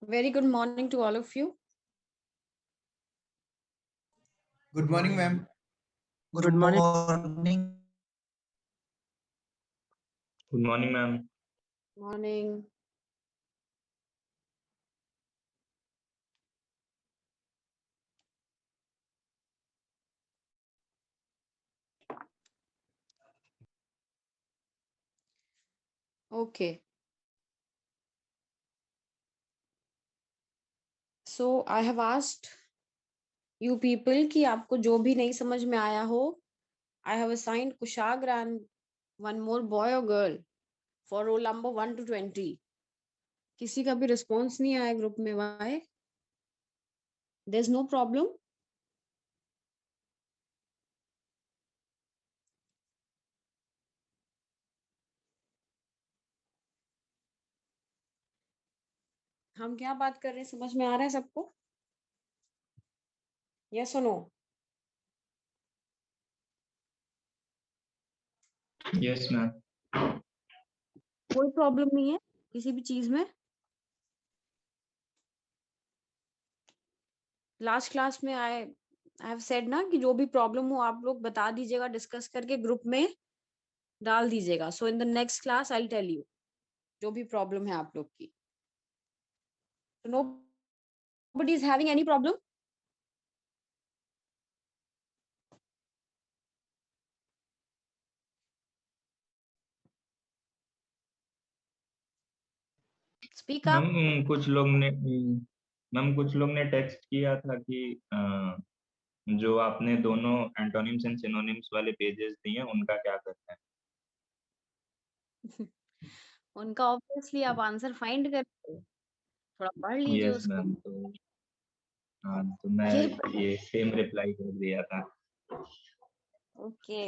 Very good morning to all of you. Good morning, ma'am. Good morning. Good morning, ma'am. Morning. Okay. So I have asked you people कि आपको जो भी नहीं समझ में आया हो, I have assigned Kushagra and one more boy or girl for roll number 1 to 20. किसी का भी रिस्पॉन्स नहीं आया ग्रुप में. Why? There's no problem. हम क्या बात कर रहे हैं, समझ में आ रहा है सबको? Yes or no? Yes, ma'am. कोई प्रॉब्लम नहीं है किसी भी चीज में. लास्ट क्लास में आई हैव सेड ना कि जो भी प्रॉब्लम हो आप लोग बता दीजिएगा, डिस्कस करके ग्रुप में डाल दीजिएगा. So in the next class I will tell you जो भी प्रॉब्लम है आप लोग की. Nobody is having any problem. Speak up. Ma'am कुछ लोग ने टेक्स्ट किया था कि जो आपने दोनों एंटोनिम्स एंड सिनोनिम्स वाले पेजेस दिए हैं उनका क्या करना है. उनका ऑब्वियसली आप आंसर फाइंड करके थोड़ा पढ़ लीजिए यस उसको. मैम. तो हाँ, तो मैं ये ये सेम रिप्लाई कर दिया था. ओके.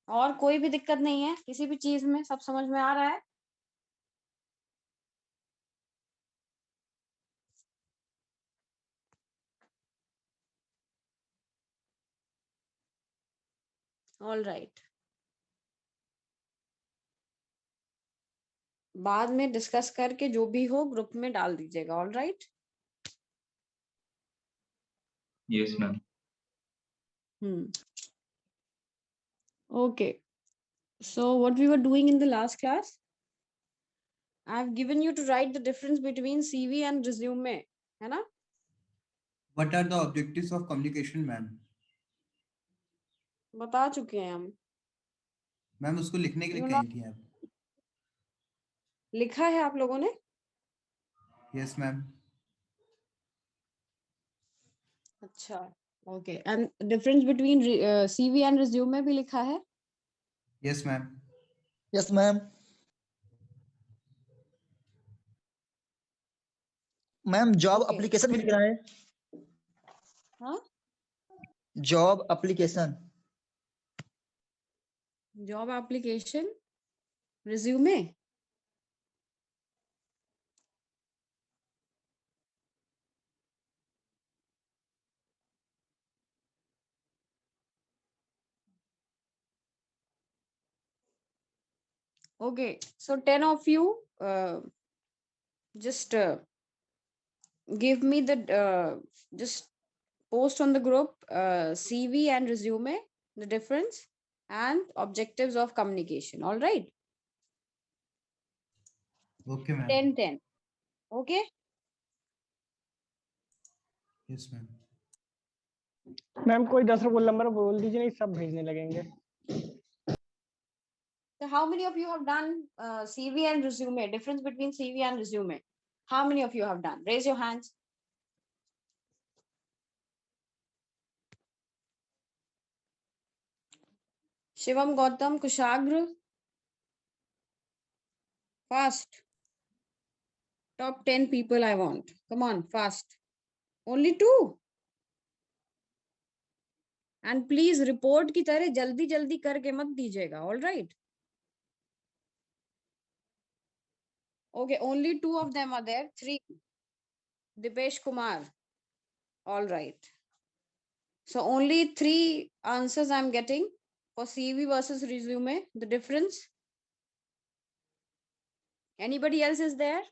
और कोई भी दिक्कत नहीं है किसी भी चीज में, सब समझ में आ रहा है. All right. बाद में डिस्कस करके जो भी हो ग्रुप में डाल दीजिएगा. All right. Yes ma'am. Okay. So what we were doing in the last class, I have given you to write the difference between CV and resume, है ना? What are the objectives of communication, ma'am? बता चुके हैं हम. Ma'am उसको लिखने के लिए You कही not थी आप. लिखा है आप लोगों ने? Yes ma'am. अच्छा. Okay. And difference between CV and resume भी लिखा है? Yes ma'am. Yes ma'am. Ma'am job Okay. Application भी लिखना है. हाँ? Job application. Job application, resume. Okay. So 10 of you just give me the just post on the group CV and resume, the difference and objectives of communication. All right. Okay ma'am. 10-10. Okay. Yes ma'am. Ma'am कोई 10 roll number बोल दीजिए, नहीं सब भेजने लगेंगे. So how many of you have done CV and resume? Difference between CV and resume. How many of you have done? Raise your hands. Shivam, Gautam, Kushagra. Fast. Top 10 people I want. Come on, fast. Only 2. And please report की तरह जल्दी जल्दी करके मत दीजिएगा. All right. Okay, only 2 of them are there. 3. Dipesh Kumar. All right. So only 3 answers I'm getting for CV versus resume. The difference. Anybody else is there?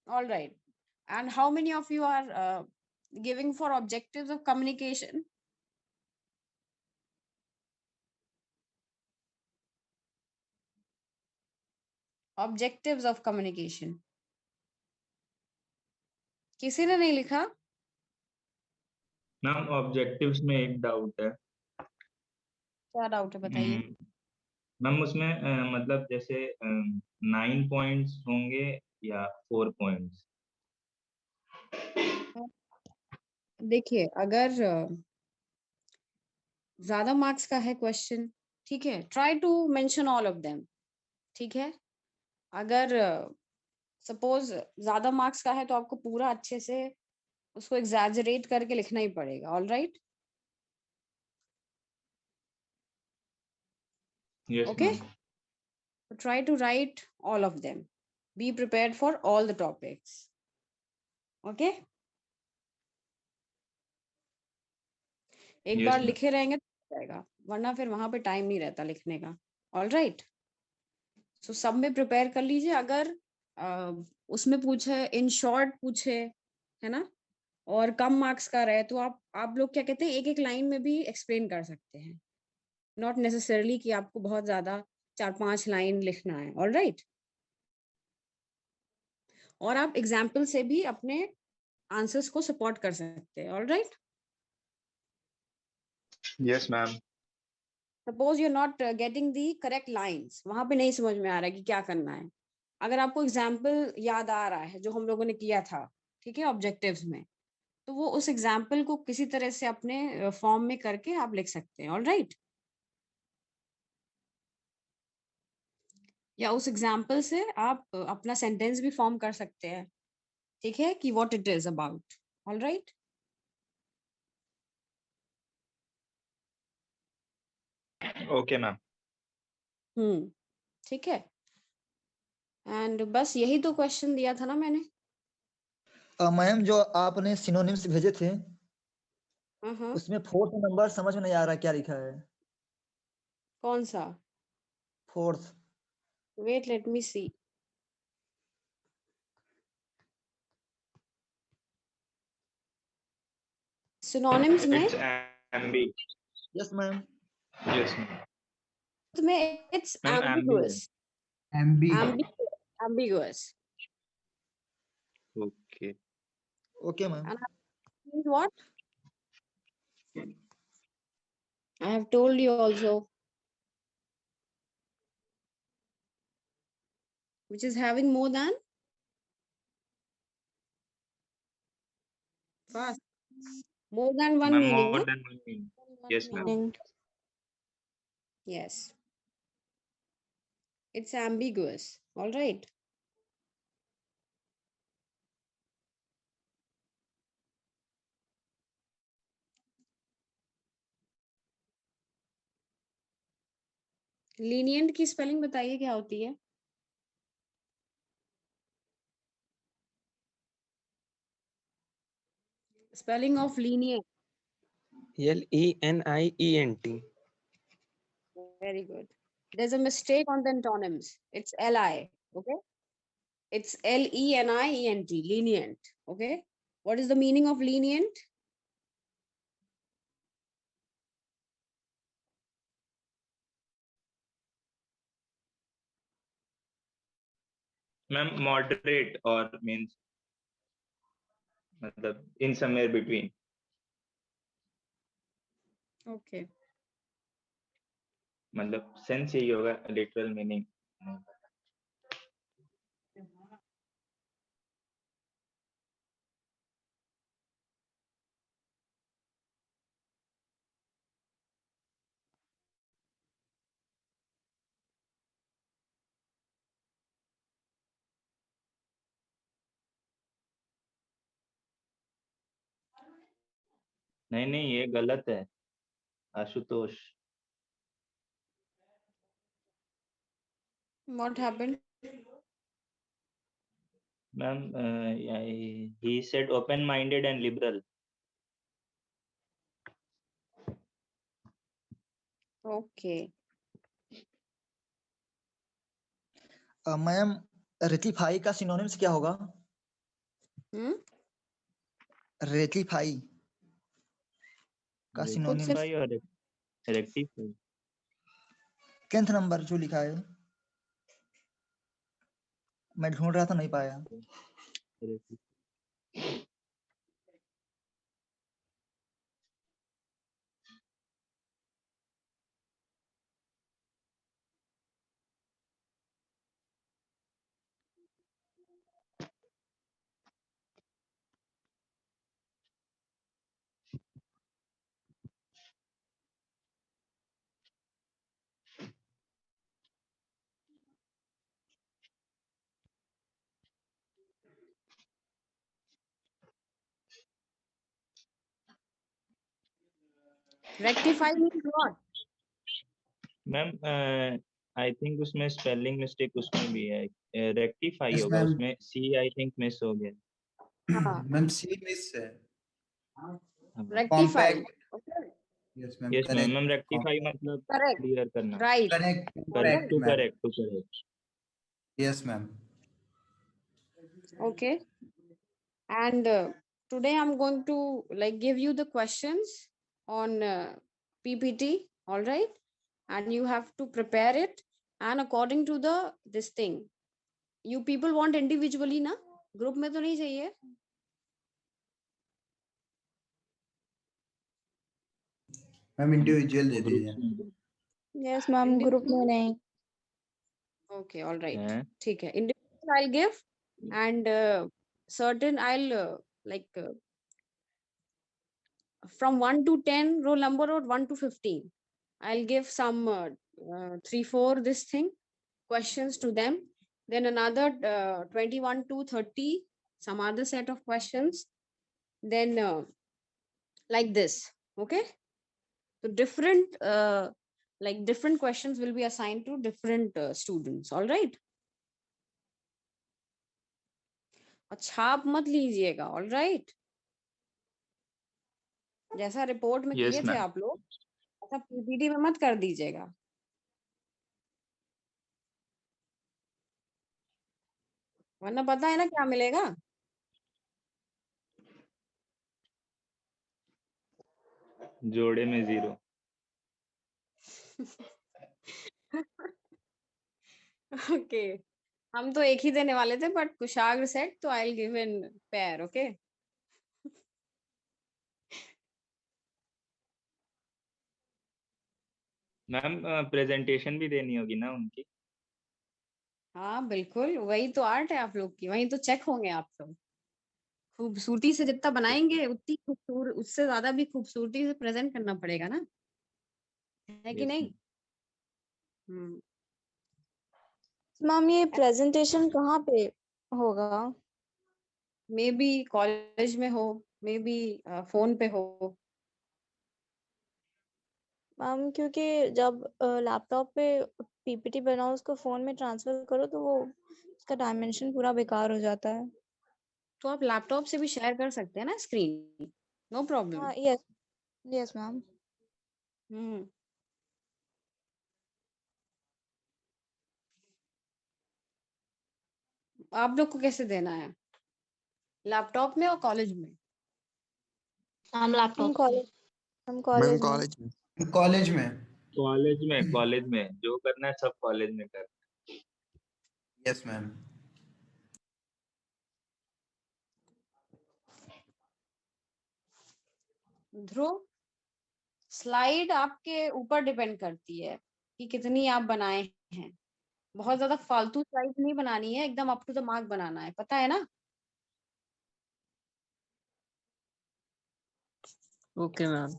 All right. And how many of you are giving for objectives of communication? Objectives of communication. किसी ने नहीं लिखा? Ma'am objectives में एक doubt है। क्या doubt है बताइए? मैम उसमें मतलब जैसे 9 पॉइंट्स होंगे या 4 पॉइंट्स? देखिए, अगर ज्यादा मार्क्स का है क्वेश्चन, ठीक है, try to mention all of them, ठीक है। अगर सपोज ज्यादा मार्क्स का है तो आपको पूरा अच्छे से उसको एग्जैजरेट करके लिखना ही पड़ेगा। All right, yes okay, ma'am. try to write all of them, be prepared for all the topics, okay। एक Yes, बार ma'am. लिखे रहेंगे तो हो जाएगा, वरना फिर वहां पे टाइम नहीं रहता लिखने का। ऑल राइट, सो सब में प्रिपेयर कर लीजिए। अगर उसमें पूछे, इन शॉर्ट पूछे, है ना, और कम मार्क्स का रहे तो आप लोग क्या कहते हैं, एक एक लाइन में भी एक्सप्लेन कर सकते हैं, नॉट नेसेसरली कि आपको बहुत ज्यादा 4-5 लाइन लिखना है। ऑल राइट, और आप एग्जाम्पल से भी अपने आंसर्स को सपोर्ट कर सकते हैं। All right, yes ma'am. Suppose you are not getting the correct lines, वहां पे नहीं समझ में आ रहा है कि क्या करना है। अगर आपको एग्जाम्पल याद आ रहा है जो हम लोगों ने किया था, ठीक है, ऑब्जेक्टिव्स में, तो वो उस एग्जाम्पल को किसी तरह से अपने फॉर्म में करके आप लिख सकते हैं। ऑल राइट, या उस एग्जाम्पल से आप अपना सेंटेंस भी फॉर्म कर सकते हैं, ठीक है, कि what it is about. All right, okay ma'am. ठीक है। एंड बस यही तो क्वेश्चन दिया था ना मैंने। मैम जो आपने सिनोनिम्स भेजे थे हाँ, उसमें 4th नंबर समझ में नहीं आ रहा क्या लिखा है। कौन सा? 4th। Wait, let me see. Synonyms में it's ambi. Yes ma'am. Yes ma'am. में इट्स मैम एम्बी है। Ambiguous. MB. Ambiguous. Okay. Okay ma'am. And means what? I have told you also, which is having more than fast, more than one ma'am meaning. More Huh? Than one meaning. One yes ma'am. meaning. Yes, it's ambiguous. All right. Lenient की spelling बताइए क्या होती है? Spelling of lenient. Lenient. Very good. There's a mistake on the antonyms. It's Li. Okay. It's Lenient. Lenient. Okay. What is the meaning of lenient? Ma'am moderate और means मतलब in somewhere between. Okay. मतलब sense यही होगा, literal meaning नहीं। नहीं ये गलत है Ashutosh. What happened? Ma'am he said open minded and liberal. Okay ma'am rectify का सिनोनिम्स क्या होगा? हम्म रेक्टिफाई का सिनोनिम्स रेक्टिफाई और रेक्टिफाई 10th नंबर जो लिखा है, मैं ढूंढ रहा था नहीं पाया। Rectify means what? Ma'am I think उसमें स्पेलिंग मिस्टेक उसमें भी है, रेक्टिफाई Yes, होगा ma'am. उसमें, सी आई थिंक मिस हो गया। हाँ Ma'am, C miss है. Rectify Compact. Okay Yes, ma'am. Yes ma'am, Correct. Ma'am rectify मतलब करेक्ट क्लियर करना, right Correct. Correct, Correct, too ma'am. Correct, too correct. Yes, ma'am. okay and today I'm going to like give you the questions on PPT, all right, and you have to prepare it and according to the this thing. You people want individually ना, group में तो नहीं चाहिए? Ma'am, individual दे group दीजिए. Yes ma'am group में नहीं। Okay, all right, है। ठीक है, individual I'll give and certain I'll like from 1 to 10 roll number or 1 to 15 I'll give some 3 4 this thing questions to them, then another 21 to 30 some other set of questions, then like this, okay, so different like different questions will be assigned to different students, all right. और छाप मत लीजिएगा, all right, जैसा report में yes किए थे ma'am. आप लोग ऐसा पीपीटी में मत कर दीजिएगा। वरना पता है ना क्या मिलेगा? जोड़े में 0। ओके हम तो एक ही देने वाले थे बट कुशाग्र सेट तो I will give in pair, okay. Ma'am presentation भी देनी होगी ना उनकी? हाँ बिल्कुल, वही तो आर्ट है आप लोग की, वही तो चेक होंगे आप सब। खूबसूरती से जितना बनाएंगे उतनी खूबसूर उससे ज्यादा भी खूबसूरती से प्रेजेंट करना पड़ेगा ना, है कि यस नहीं? मैम। हम्म मैम ये प्रेजेंटेशन कहाँ पे होगा? मे बी कॉलेज में हो, मे बी फोन पे हो। मैम क्योंकि जब लैपटॉप पे पीपीटी बनाओ उसको फोन में ट्रांसफर करो तो वो उसका डायमेंशन पूरा बेकार हो जाता है। तो आप लैपटॉप से भी शेयर कर सकते हैं ना स्क्रीन, नो प्रॉब्लम। हाँ यस यस मैम। हम्म आप लोग को कैसे देना है, लैपटॉप में और कॉलेज में? हम लैपटॉप हम मैम कॉलेज में। कॉलेज में। कॉलेज में. कॉलेज में जो करना है सब कॉलेज में कर। Yes, ma'am. ध्रुव, स्लाइड आपके ऊपर डिपेंड करती है कि कितनी आप बनाए हैं। बहुत ज्यादा फालतू स्लाइड नहीं बनानी है, एकदम अप टू द मार्क बनाना है, पता है ना? Okay ma'am.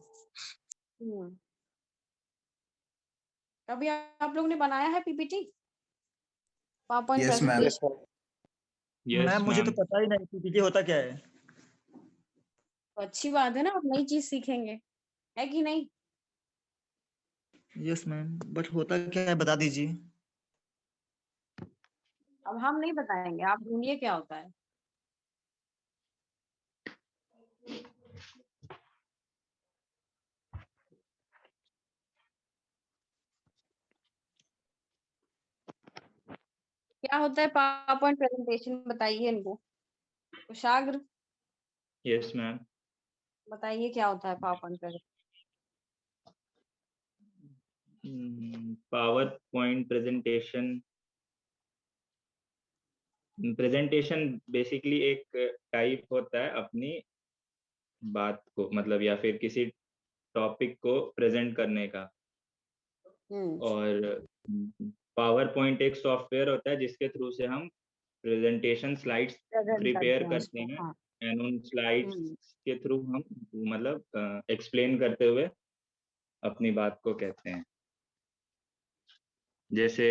हम्म कभी आप लोग ने बनाया है PPT, PowerPoint Yes, ma'am. Presentation? Yes ma'am मुझे तो मैम। पता ही नहीं पीपीटी होता क्या है। तो अच्छी बात है ना, आप नई चीज सीखेंगे, है कि नहीं? यस मैम, बट होता क्या है बता दीजिए। अब हम नहीं बताएंगे, आप ढूंढिए क्या होता है। क्या होता है पावर पॉइंट प्रेजेंटेशन, बताइए इनको। कुशाग्र यस मैम। बताइए क्या होता है power point presentation. Power point presentation basically एक टाइप होता है अपनी बात को, मतलब या फिर किसी टॉपिक को प्रेजेंट करने का। और पावर पॉइंट एक सॉफ्टवेयर होता है जिसके थ्रू से हम प्रेजेंटेशन स्लाइड्स प्रेजेंट प्रिपेयर करते हैं करते उसको, हैं। हाँ। एंड उन स्लाइड्स के थ्रू हम मतलब एक्सप्लेन करते हुए अपनी बात को कहते हैं। जैसे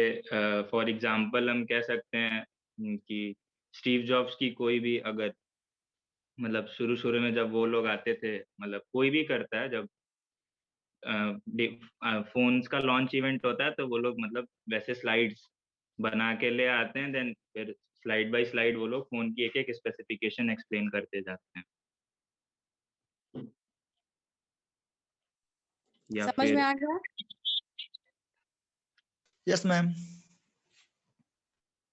फॉर एग्जांपल हम कह सकते हैं कि स्टीव जॉब्स की कोई भी अगर मतलब शुरू शुरू में जब वो लोग आते थे, मतलब कोई भी करता है जब फोन्स का लॉन्च इवेंट होता है तो वो लोग मतलब वैसे स्लाइड्स बना के ले आते हैं, देन फिर स्लाइड बाय स्लाइड वो लोग फोन की एक एक स्पेसिफिकेशन एक्सप्लेन करते जाते हैं। या समझ में फिर आ गया? Yes ma'am.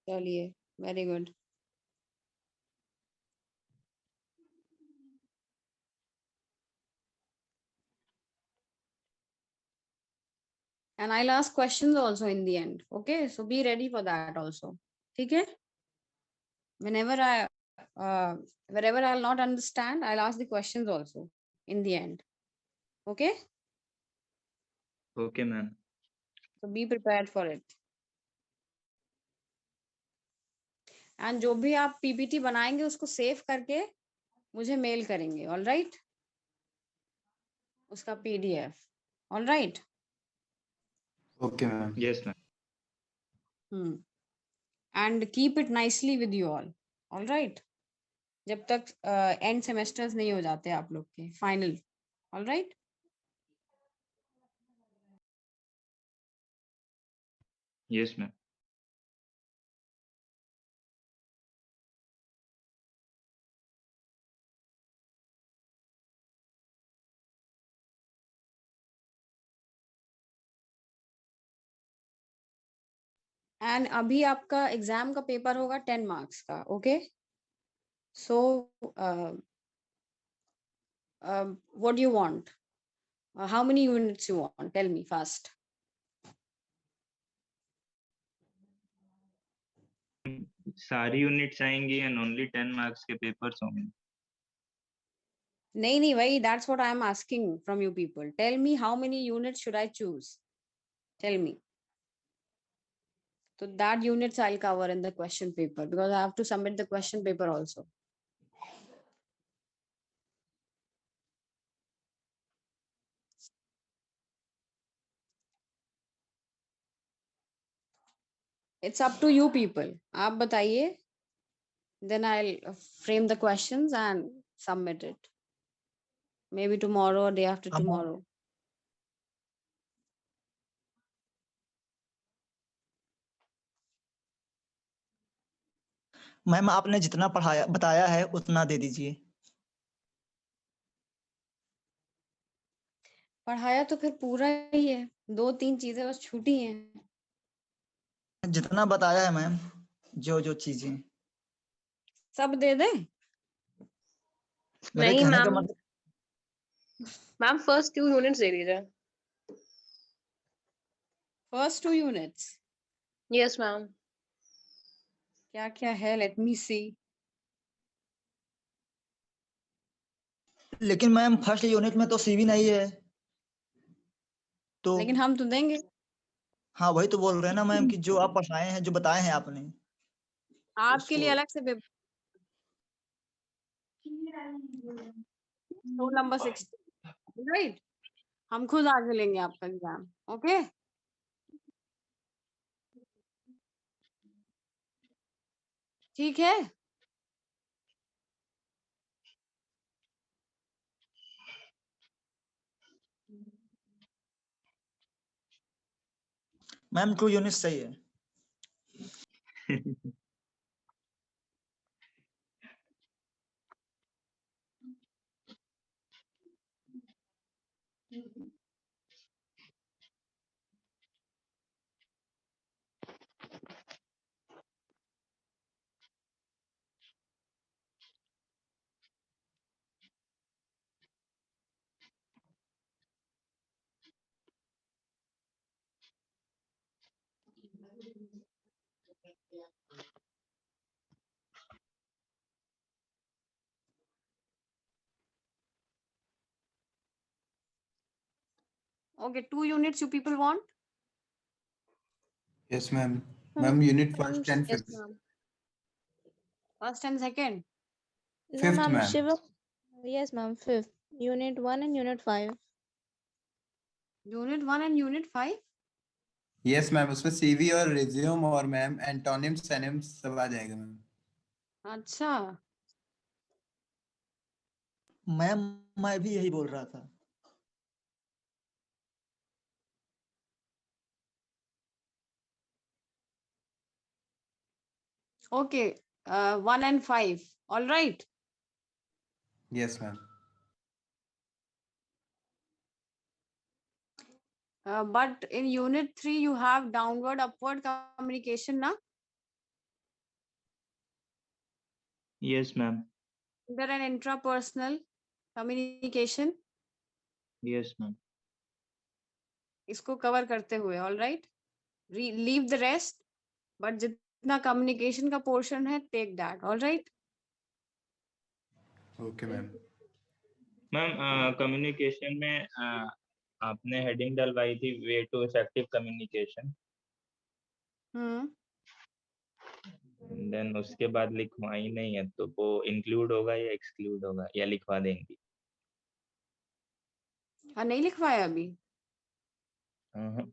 चलिए, very good. And I'll ask questions also in the end. Okay, so be ready for that also. ठीक है? Wherever I'll not understand, I'll ask the questions also in the end. Okay? Okay ma'am. So be prepared for it. And जो भी आप PPT बनाएंगे उसको save करके मुझे mail करेंगे, ऑल राइट? उसका PDF, all right? Okay, ma'am. Yes ma'am. And keep it nicely with you all right? जब तक एंड सेमेस्टर्स नहीं हो जाते आप लोग के final, all right? Yes ma'am. And अभी आपका एग्जाम का पेपर होगा 10 मार्क्स का, okay? So what do you want? How many units you want? Tell me fast. सारी यूनिट्स आएंगी एंड ओनली 10 मार्क्स के पेपर्स होंगे। नहीं भाई, that's what I am asking from you people. Tell me how many units should I choose? Tell me. So that units I'll cover in the question paper because I have to submit the question paper also. It's up to you people. आप बताइए. Then I'll frame the questions and submit it. Maybe tomorrow or day after हम tomorrow. Ma'am आपने जितना पढ़ाया बताया है उतना दे दीजिए। पढ़ाया तो फिर पूरा ही है, 2-3 चीजें बस छूटी हैं। जितना बताया है मैम, जो जो चीजें सब दे दे? मेरे नहीं कहने का मैम, मतलब मैम फर्स्ट 2 यूनिट्स दे दीजिए। First 2 units yes ma'am. क्या क्या है? लेट मी सी। लेकिन मैम फर्स्ट यूनिट में तो सीवी नहीं है तो लेकिन हम तो देंगे। हाँ वही तो बोल रहे हैं ना मैम कि जो आप पढ़ाए हैं जो बताए हैं आपने आपके लिए उसको अलग से पेपर, रोल नंबर 60, राइट? हम खुद आगे लेंगे आपका एग्जाम, ओके? ठीक है। मैम 2 यूनिट सही है। Okay, 2 units you people want? Yes, ma'am. Um, Ma'am, unit ma'am, first and Yes, fifth. ma'am. First and second. No, Fifth, ma'am. ma'am. Shiva. Yes, ma'am. Fifth. Unit 1 and Unit 5. Unit 1 and Unit 5? Yes, ma'am. उसमें CV और resume और ma'am antonyms synonyms सब आ जाएगा ma'am. अच्छा. Ma'am मैं भी यही बोल रहा था. Okay, 1 and 5. All right. Yes, ma'am. But in Unit 3, you have downward, upward communication, na? Yes, ma'am. Inter and intrapersonal communication. Yes, ma'am. इसको cover करते हुए, all right? Leave the rest, but जितना communication का portion है, take that, all right? Okay, ma'am. Ma'am communication में आपने heading डलवाई थी way to effective communication, then उसके बाद लिखवाई नहीं है, तो वो इंक्लूड होगा या एक्सक्लूड होगा या लिखवा देंगी? हाँ, नहीं लिखवाया अभी. हाँ,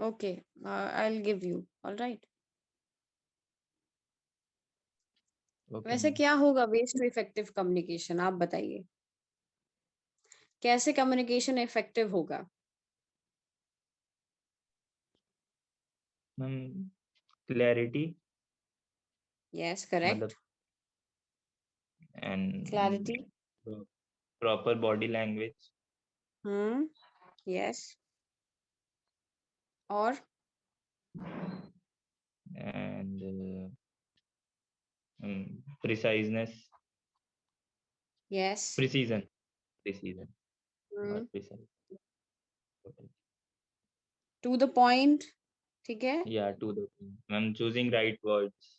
Okay, I'll give you, all right? Okay वैसे क्या होगा वेस्ट टू इफेक्टिव कम्युनिकेशन, आप बताइए. कैसे कम्युनिकेशन इफेक्टिव होगा? Ma'am clarity yes, correct. मतलब and clarity. Proper body language yes. और एंड प्रिसाइजनेस, यस. प्रिसीजन और प्रिसाइज, टू द पॉइंट. ठीक है. या to the ma'am choosing right words.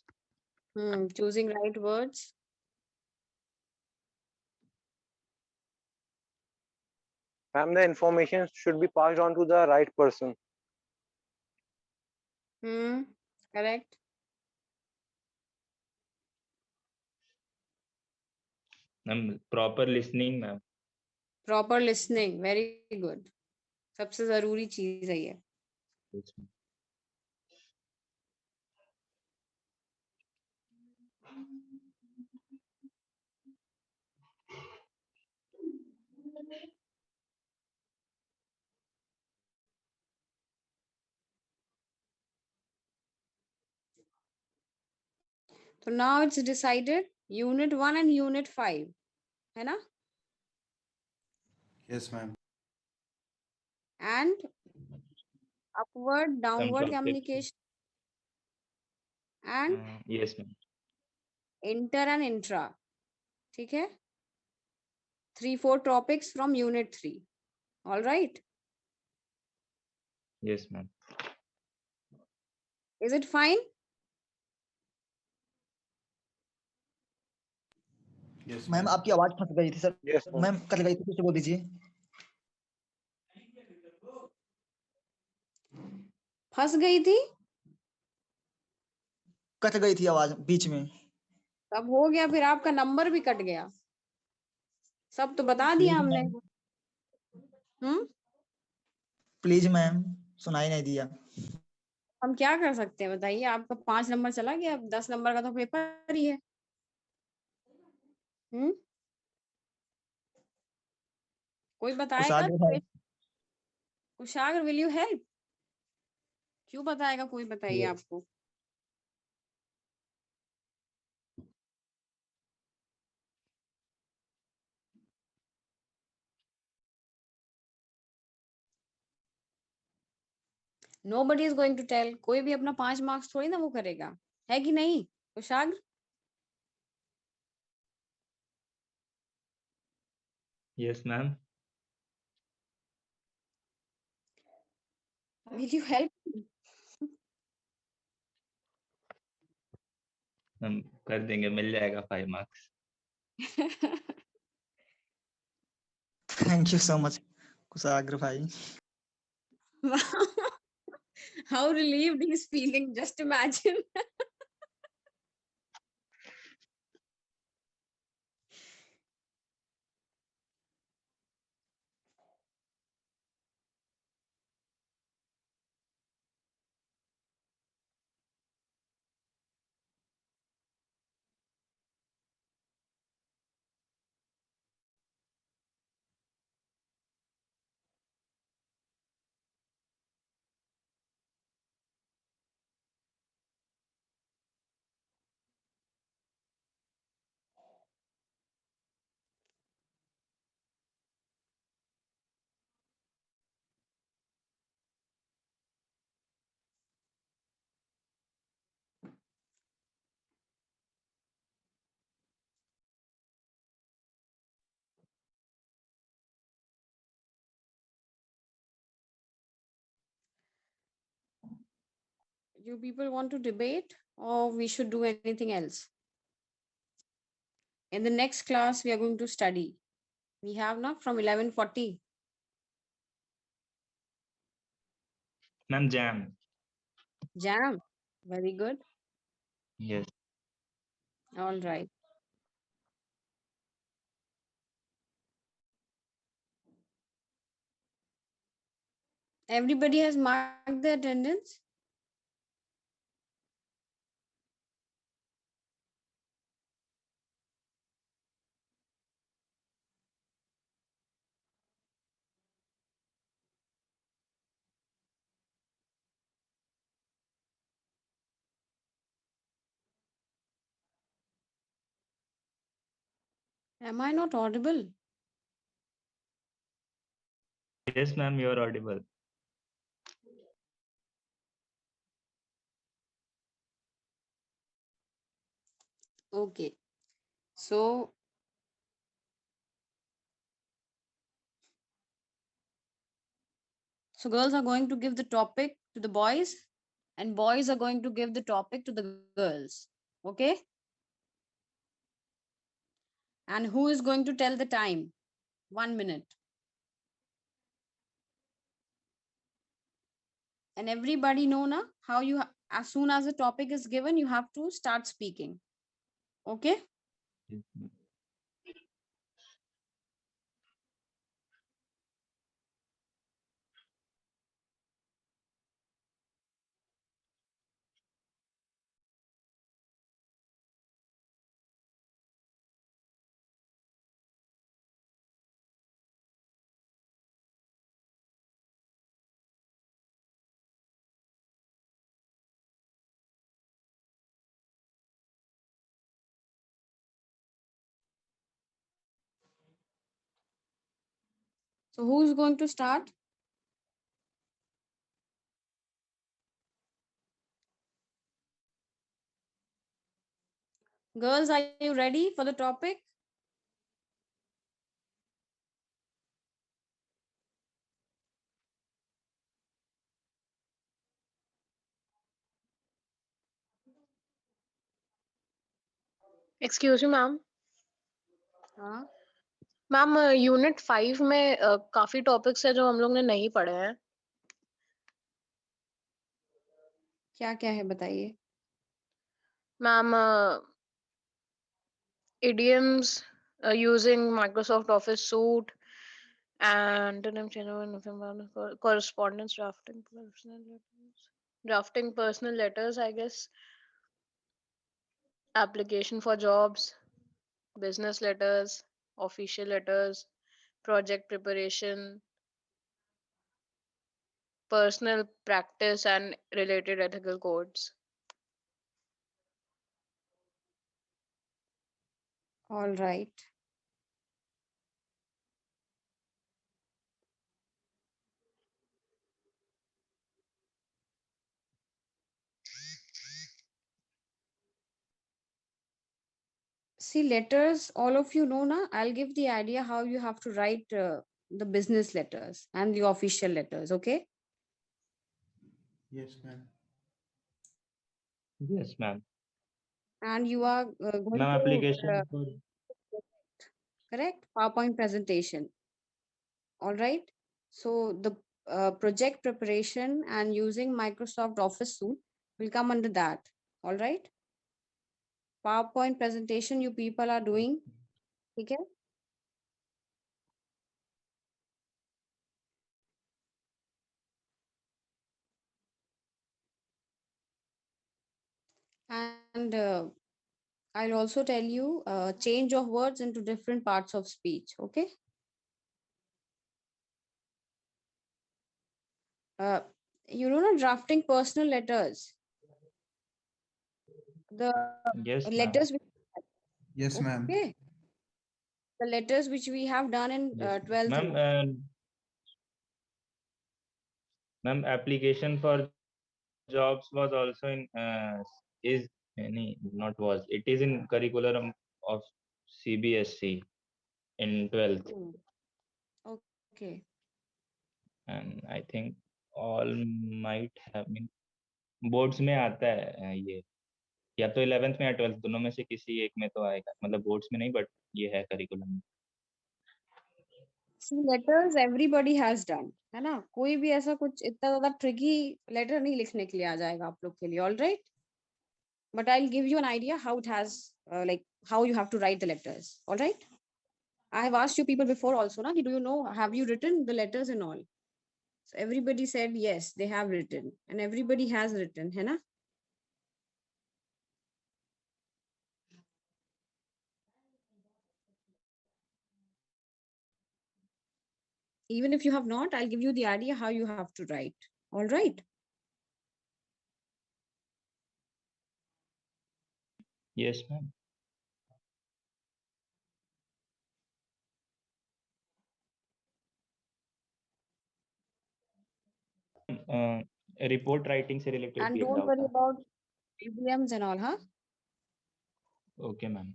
Choosing right words. Ma'am, the information should be passed on to the right person. Correct. Ma'am proper listening ma'am. Proper listening, very good. सबसे जरूरी चीज है ये. तो now it's decided unit 1 and unit 5, है ना? Yes, ma'am. And upward, downward topics. communication and yes ma'am. inter and intra. ठीक है? 3-4 topics from unit 3. All right. Yes ma'am. Is it fine? Yes, ma'am ma'am. आपकी आवाज फंस गई थी sir. Yes, ma'am. Ma'am cut गई थी, फिर से बोल दीजिए. फंस गई थी? कट गई थी आवाज बीच में. तब हो गया, फिर आपका नंबर भी कट गया. सब तो बता दिया हमने. प्लीज मैम, सुनाई नहीं दिया. हम क्या कर सकते हैं बताइए. आपका 5 नंबर चला गया, अब 10 नंबर का तो पेपर ही है. कोई बताएगा? Kushagra, will you help? क्यों बताएगा कोई, बताइए आपको. Nobody is going to tell. कोई भी अपना 5 मार्क्स थोड़ी ना वो करेगा, है कि नहीं कुशाग्र? Yes ma'am. Will you help me? हम कर देंगे, मिल जाएगा 5 marks. Thank you so much Kushagra भाई। How relieved he's feeling, just imagine. You people want to debate, or we should do anything else? In the next class, we are going to study. We have now from 11:40. Ma'am jam. Jam. Very good. Yes. All right. Everybody has marked the attendance. Am I not audible? Yes ma'am, you are audible. Okay. So girls are going to give the topic to the boys, and boys are going to give the topic to the girls. Okay. And who is going to tell the time? 1 minute. And everybody know na how you as soon as the topic is given, you have to start speaking. Okay. So who's going to start? Girls, are you ready for the topic? Excuse me ma'am. हाँ, ma'am unit 5 में काफी topics है जो हम लोग ने नहीं पढ़े हैं। क्या क्या है बताइए। Ma'am idioms using Microsoft Office suite and correspondence, drafting personal letters, I guess, application for jobs, business letters, official letters, project preparation, personal practice and related ethical codes. All right. See, letters, all of you know na, I'll give the idea how you have to write the business letters and the official letters, okay? Yes, ma'am. Yes, ma'am. And you are going Ma'am, to application for correct PowerPoint presentation. All right. So the project preparation and using Microsoft Office suite will come under that. All right. PowerPoint presentation you people are doing. Okay. And I'll also tell you change of words into different parts of speech. Okay. You know, drafting personal letters. The yes, ma'am. letters. Yes, ma'am. Okay. The letters which we have done in Yes, 12th. ma'am. Ma'am, application for jobs was also in is not was it is in curriculum of CBSE in 12th, Okay. and I think all might have been boards में आता है ये, या तो 11th में या 12th दोनों में से किसी एक में तो आएगा, मतलब बोर्ड्स में नहीं बट ये है करिकुलम में. See, letters everybody has done, है ना? कोई भी ऐसा कुछ इतना ज़्यादा tricky letter नहीं लिखने के लिए आ जाएगा आप लोग के लिए, all right? But I'll give you an idea how it has, like how you have to write the letters, all right? I have asked you people before also, na, do you know, have you written the letters and all? So everybody said yes, they have written, and everybody has written, है ना? Even if you have not, I'll give you the idea how you have to write, all right? Yes, ma'am. Report writing से related And भी एक don't doubt worry था. about ABMs and all, huh? Okay ma'am.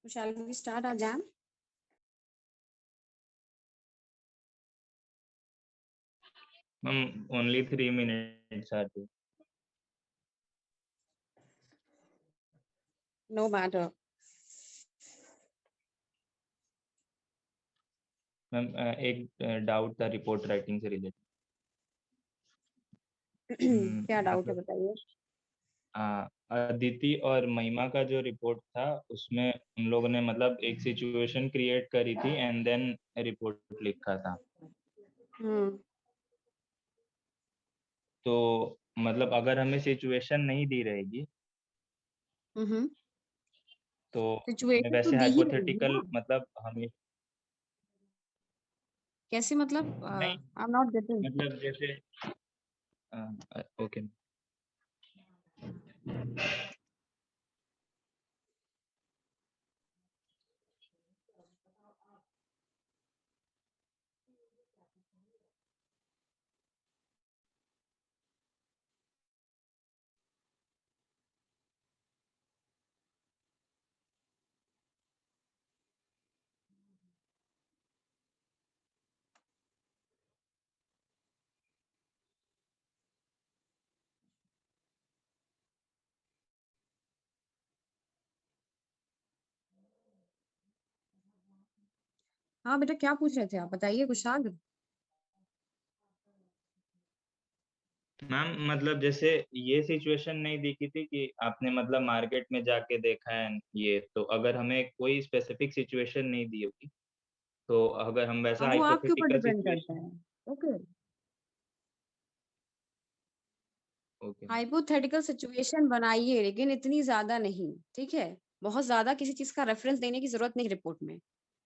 So shall we start our jam? Ma'am, only 3 minutes are there. No matter. Ma'am एक doubt था report writing से related. क्या doubt है बताइए. अदिति और महिमा का जो रिपोर्ट था उसमें उन लोगों ने मतलब एक सिचुएशन क्रिएट करी थी एंड देन रिपोर्ट लिखा था. तो मतलब अगर हमें सिचुएशन नहीं दी रहेगी तो सिचुएशन वैसे तो दी ही रहेगी हाइपोथेटिकल ना. मतलब हमें कैसे मतलब? नहीं, आई एम नॉट गेटिंग. मतलब जैसे ओके. हाँ बेटा, क्या पूछ रहे थे आप? बताइए कुशाग. मैम मतलब जैसे ये सिचुएशन नहीं दिखी थी कि आपने मतलब मार्केट में जाके देखा है ये, तो अगर हमें कोई स्पेसिफिक सिचुएशन नहीं दी होगी तो अगर हम वैसा वो आपके ऊपर हाइपोथेटिकल डिपेंड करता सिचुएशन. है. ओके. ओके. हाइपोथेटिकल सिचुएशन बनाइए, लेकिन इतनी ज्यादा नहीं. ठीक है, बहुत ज्यादा किसी चीज का रेफरेंस देने की जरूरत नहीं रिपोर्ट में,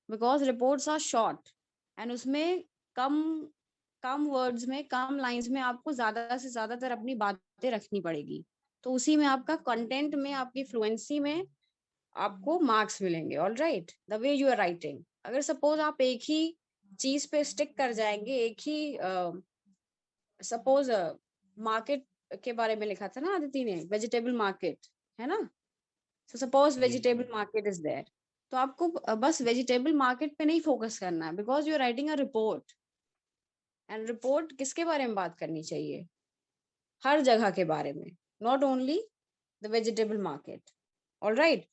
because reports are short and उसमें कम वर्ड्स में, कम लाइंस में आपको ज्यादा से ज्यादातर अपनी बातें रखनी पड़ेगी, तो उसी में आपका कंटेंट में, आपकी फ्लुएंसी में आपको मार्क्स मिलेंगे. All right, the way you are writing. अगर सपोज आप एक ही चीज पे स्टिक कर जाएंगे, एक ही सपोज मार्केट के बारे में लिखा था ना आदिति ने, वेजिटेबल मार्केट है ना, so suppose vegetable market is there, तो आपको बस वेजिटेबल मार्केट पे नहीं फोकस करना है, because you are writing a report. And report किसके बारे में बात करनी चाहिए? हर जगह के बारे में, not only the vegetable market. All right,